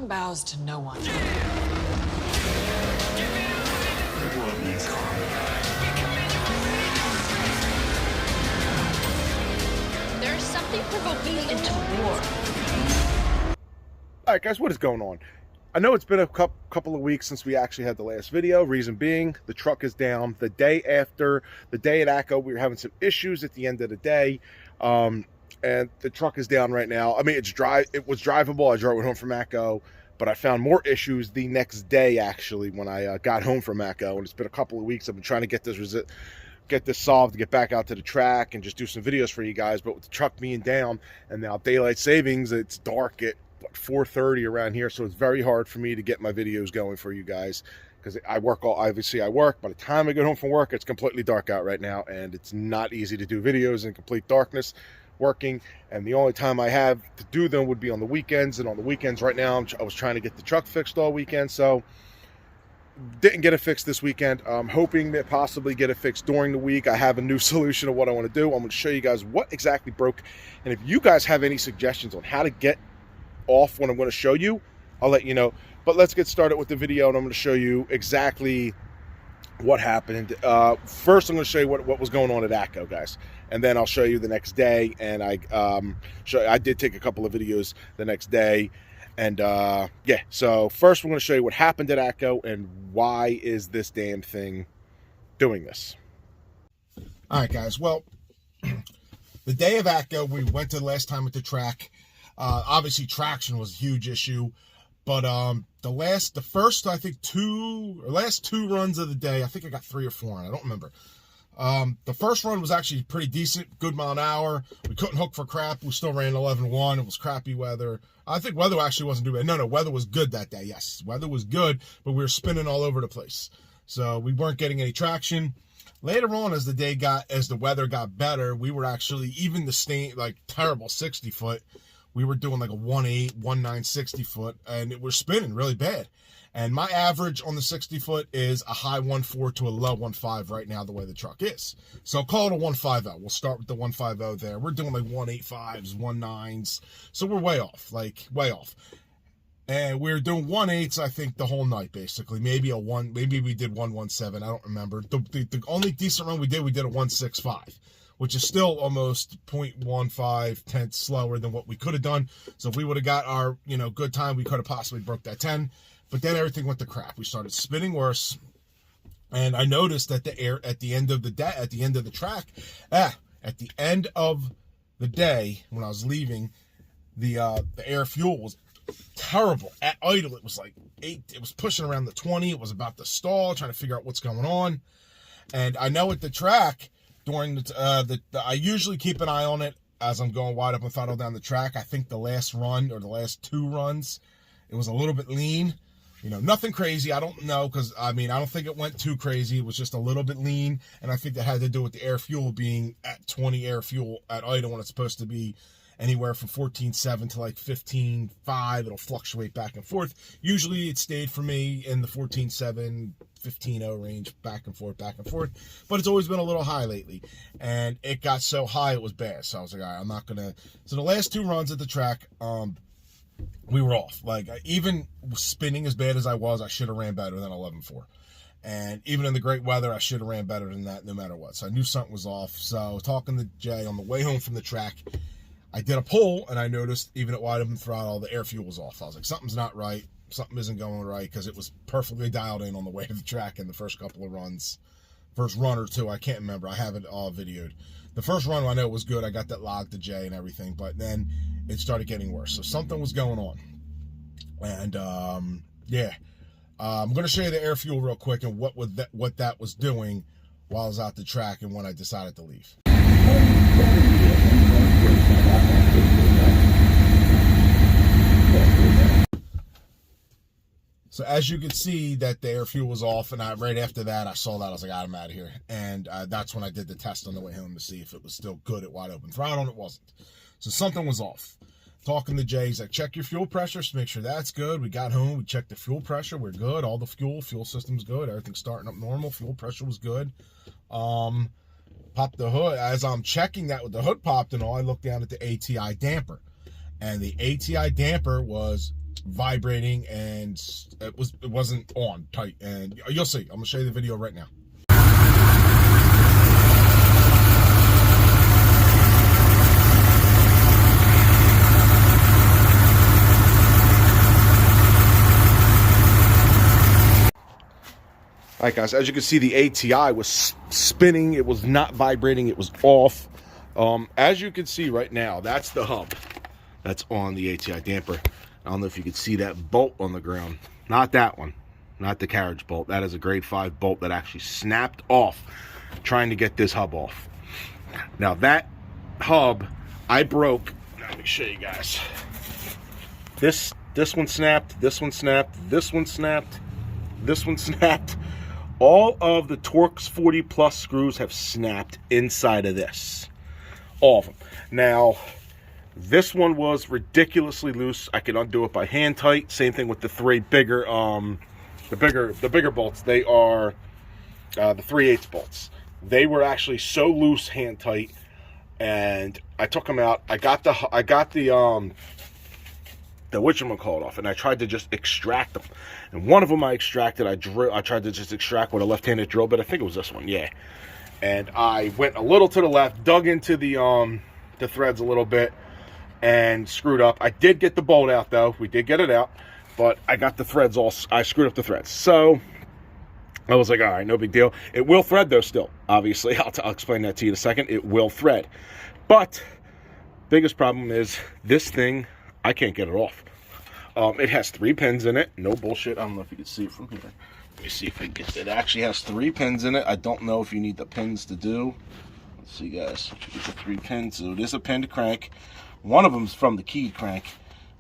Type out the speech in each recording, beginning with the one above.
tongue bows to no one. The world needs calm. There's something provoking me into war. All right, guys, what is going on? I know it's been a couple of weeks since we actually had the last video. Reason being, the truck is down. The day after, the day at ACO, we were having some issues at the end of the day. And the truck is down right now. I mean, it was drivable. I drove it home from ACO, but I found more issues the next day, actually, when I got home from ACO. And it's been a couple of weeks. I've been trying to get this solved, to get back out to the track and just do some videos for you guys. But with the truck being down and now daylight savings, it's dark at 4:30 around here, so it's very hard for me to get my videos going for you guys because I work. By the time I get home from work, it's completely dark out right now, and it's not easy to do videos in complete darkness working. And the only time I have to do them would be on the weekends, and on the weekends right now I was trying to get the truck fixed all weekend, so didn't get it fixed this weekend. I'm hoping to possibly get it fixed during the week. I have a new solution of what I want to do. I'm going to show you guys what exactly broke, and if you guys have any suggestions on how to get off what I'm going to show you, I'll let you know. But let's get started with the video, and I'm going to show you exactly what happened. First, I'm going to show you what was going on at ACO, guys, and then I'll show you the next day. And I did take a couple of videos the next day, and yeah. So first, we're going to show you what happened at ACO and why is this damn thing doing this. All right, guys. Well, the day of ACO, we went to the last time at the track. Obviously traction was a huge issue, but the first I think last two runs of the day, I think I got 3 or 4 on, I don't remember. The first run was actually pretty decent, good mile an hour. We couldn't hook for crap. We still ran 11.1. It was crappy weather. I think weather actually wasn't too bad. No, weather was good that day. Yes, weather was good, but we were spinning all over the place, so we weren't getting any traction. Later on, as the weather got better, we were actually, even the terrible 60 foot, we were doing like a 1.8, 60 foot, and it was spinning really bad. And my average on the 60 foot is a high 1.4 to a low 1.5 right now, the way the truck is. So I'll call it a 1.50. We'll start with the 1.50 there. We're doing like 1.85s, 1.9s. So we're way off, way off. And we were doing 1.8s, I think, the whole night, basically. Maybe we did 1.17. I don't remember. The only decent run we did a 1.65. Which is still almost 0.15 tenths slower than what we could have done. So if we would have got our, good time, we could have possibly broke that 10. But then everything went to crap. We started spinning worse. And I noticed that the air at the end of the day, at the end of the track, at the end of the day, when I was leaving, the air fuel was terrible. At idle, it was like 8. It was pushing around the 20. It was about to stall, trying to figure out what's going on. And I know at the track, during I usually keep an eye on it as I'm going wide open throttle down the track. I think the last run or the last 2 runs, it was a little bit lean. Nothing crazy. I don't know, because I don't think it went too crazy. It was just a little bit lean, and I think that had to do with the air fuel being at 20 air fuel at idle when it's supposed to be anywhere from 14.7 to like 15.5. It'll fluctuate back and forth. Usually it stayed for me in the 14.7, 15.0 range, back and forth, but it's always been a little high lately, and it got so high it was bad. So I was like, all right, I'm not gonna. So the last 2 runs at the track, we were off. Like, even spinning as bad as I was, I should have ran better than 11.4. And even in the great weather, I should have ran better than that no matter what. So I knew something was off. So talking to Jay on the way home from the track, I did a pull, and I noticed even at wide open throttle, the air fuel was off. I was like, something's not right. Something isn't going right, because it was perfectly dialed in on the way to the track in the first couple of runs. First run or 2, I can't remember. I have it all videoed. The first run, I know it was good. I got that logged to Jay and everything, but then it started getting worse. So something was going on. And, yeah. I'm going to show you the air fuel real quick and what that was doing while I was out the track and when I decided to leave. So as you can see that the air fuel was off, and right after that, I saw that, I was like, I'm out of here. And that's when I did the test on the way home to see if it was still good at wide open throttle, and it wasn't. So something was off. Talking to Jay, he's like, check your fuel pressure, so make sure that's good. We got home, we checked the fuel pressure, we're good. All the fuel system's good, everything's starting up normal, fuel pressure was good. Popped the hood. As I'm checking that with the hood popped and all, I looked down at the ATI damper. And the ATI damper was vibrating, and it wasn't on tight. And you'll see. I'm gonna show you the video right now. All right, guys, as you can see, the ATI was spinning. It was not vibrating. It was off. As you can see right now, that's the hub that's on the ATI damper. I don't know if you can see that bolt on the ground. Not that one. Not the carriage bolt. That is a grade 5 bolt that actually snapped off trying to get this hub off. Now, that hub, I broke. Let me show you guys. This one snapped. This one snapped. This one snapped. This one snapped. All of the Torx 40 plus screws have snapped inside of this. All of them. Now, this one was ridiculously loose. I could undo it by hand tight. Same thing with the three bigger, the bigger bolts. They are the 3/8 bolts. They were actually so loose hand tight, and I took them out. I got the whatchamacallit off, and I tried to just extract them. And one of them I extracted. I tried to just extract with a left-handed drill bit. I think it was this one, yeah. And I went a little to the left, dug into the threads a little bit, and screwed up. I did get the bolt out though. We did get it out, but I got the threads I screwed up the threads. So I was like, all right, no big deal. It will thread though still. Obviously, I'll explain that to you in a second. It will thread. But biggest problem is this thing, I can't get it off. It has 3 pins in it. No bullshit. I don't know if you can see it from here. Let me see if I can get it. It actually has 3 pins in it. I don't know if you need the pins to do. Let's see, guys. You get the 3 pins. So it is a pinned crank. One of them's from the keyed crank,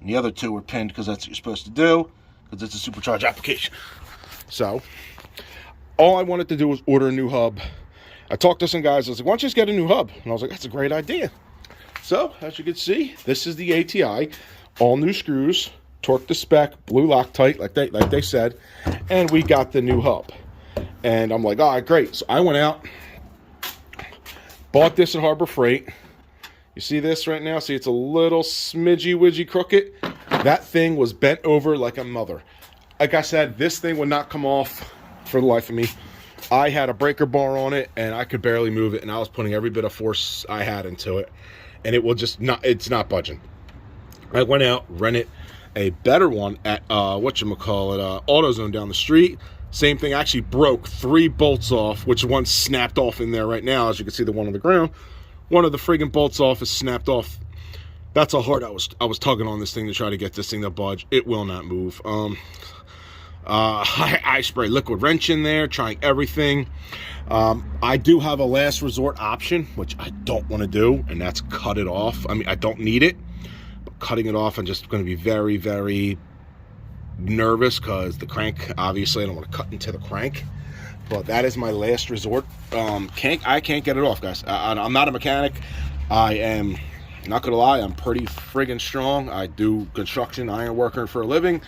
and the other 2 are pinned because that's what you're supposed to do, because it's a supercharged application. So all I wanted to do was order a new hub. I talked to some guys. I was like, why don't you just get a new hub? And I was like, that's a great idea. So as you can see, this is the ATI, all new screws, torque to spec, blue Loctite, like they said, and we got the new hub. And I'm like, all right, great. So I went out, bought this at Harbor Freight. You see this right now? See, it's a little smidgy-widgy crooked. That thing was bent over like a mother. Like I said, this thing would not come off for the life of me. I had a breaker bar on it, and I could barely move it, and I was putting every bit of force I had into it, and it will just not, it's not budging. I went out, rented a better one at, AutoZone down the street. Same thing, actually broke 3 bolts off, which one snapped off in there right now. As you can see, the one on the ground. One of the friggin' bolts off is snapped off. That's how hard I was tugging on this thing to try to get this thing to budge. It will not move. I spray liquid wrench in there, trying everything. I do have a last resort option, which I don't want to do, and that's cut it off. I mean, I don't need it, but cutting it off, I'm just going to be very, very nervous because the crank, obviously, I don't want to cut into the crank. But that is my last resort. I can't get it off, guys. I'm not a mechanic. I am, not gonna lie, I'm pretty friggin' strong. I do construction, iron worker for a living.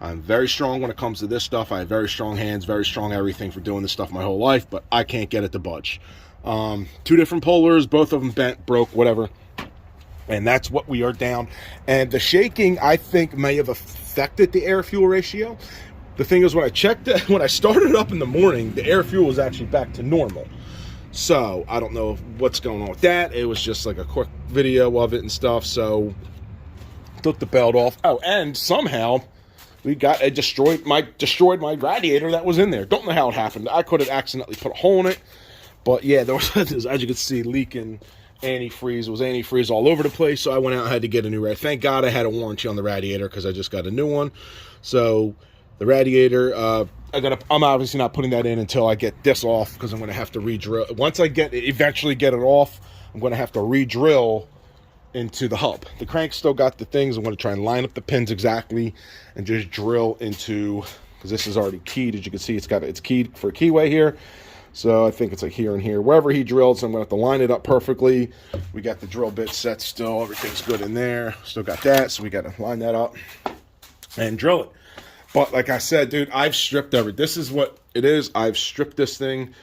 I'm very strong when it comes to this stuff. I have very strong hands, very strong everything for doing this stuff my whole life, but I can't get it to budge. 2 different polars, both of them bent, broke, whatever. And that's what we are down. And the shaking, I think, may have affected the air-fuel ratio. The thing is, when I checked it, when I started up in the morning, the air fuel was actually back to normal. So I don't know what's going on with that. It was just like a quick video of it and stuff. So took the belt off. Oh, and somehow we got it destroyed my radiator that was in there. Don't know how it happened. I could have accidentally put a hole in it, but yeah, there was, as you can see, leaking antifreeze. It was antifreeze all over the place. So I went out and had to get a new radiator. Thank God I had a warranty on the radiator because I just got a new one. So the radiator, I'm obviously not putting that in until I get this off because I'm going to have to re-drill. Once I eventually get it off, I'm going to have to re-drill into the hub. The crank's still got the things. I'm going to try and line up the pins exactly and just drill into, because this is already keyed. As you can see, it's keyed for a keyway here. So I think it's like here and here. Wherever he drilled, so I'm going to have to line it up perfectly. We got the drill bit set still. Everything's good in there. Still got that, so we got to line that up and drill it. But like I said, dude, I've stripped this is what it is. I've stripped this thing,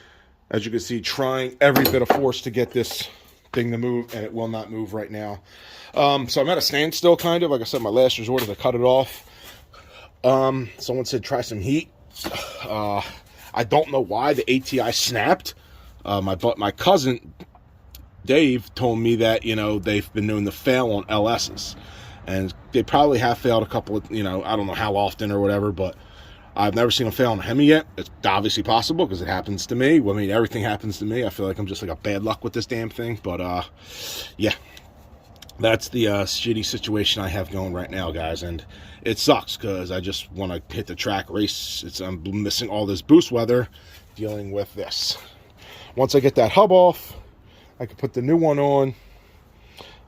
as you can see, trying every bit of force to get this thing to move, and it will not move right now. So I'm at a standstill, kind of. Like I said, my last resort is I cut it off. Someone said try some heat. I don't know why the ATI snapped. My cousin Dave told me that, you know, they've been known to fail on LSs, and they probably have failed a couple of, you know, I don't know how often or whatever, but I've never seen them fail on a Hemi yet. It's obviously possible because it happens to me. Well, I mean, everything happens to me. I feel like I'm just like a bad luck with this damn thing, but yeah, that's the shitty situation I have going right now, guys, and it sucks because I just want to hit the track, race. I'm missing all this boost weather, dealing with this. Once I get that hub off, I can put the new one on,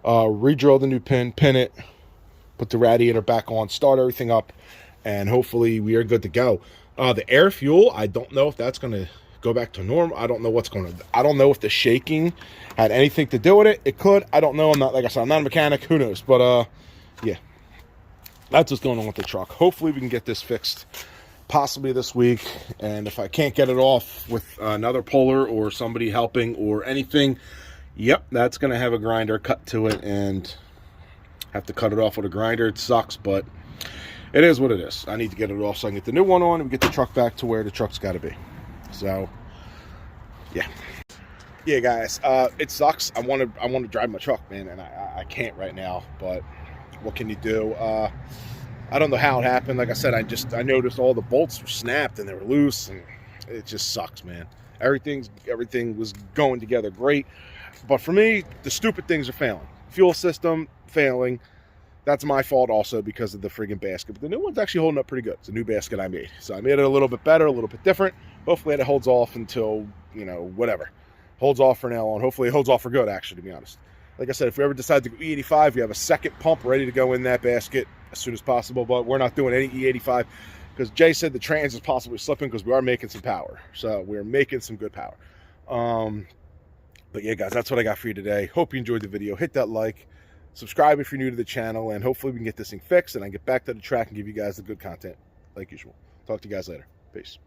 re-drill the new pin it, put the radiator back on, start everything up, and hopefully we are good to go. The air fuel, I don't know if that's going to go back to normal. I don't know what's going to, I don't know if the shaking had anything to do with it. It could. I don't know. I'm not, like I said, I'm not a mechanic. Who knows? But yeah, that's what's going on with the truck. Hopefully we can get this fixed possibly this week, and if I can't get it off with another puller or somebody helping or anything, yep, that's going to have a grinder cut to it and have to cut it off with a grinder. It sucks, but it is what it is. I need to get it off so I can get the new one on and get the truck back to where the truck's got to be. So yeah guys, it sucks. I want to drive my truck, man, and I can't right now, but what can you do? I don't know how it happened. Like I said, I noticed all the bolts were snapped and they were loose, and it just sucks, man. Everything was going together great, but for me, the stupid things are failing. Fuel system failing. That's my fault also because of the friggin' basket. But the new one's actually holding up pretty good. It's a new basket I made, so I made it a little bit better, a little bit different. Hopefully it holds off until, you know, whatever, holds off for now on. Hopefully it holds off for good, actually, to be honest. Like I said, if we ever decide to go E85, we have a second pump ready to go in that basket as soon as possible, but we're not doing any E85 because Jay said the trans is possibly slipping because we are making some power. So we're making some good power. But yeah, guys, that's what I got for you today. Hope you enjoyed the video. Hit that like, subscribe if you're new to the channel, and hopefully we can get this thing fixed and I get back to the track and give you guys the good content like usual. Talk to you guys later. Peace.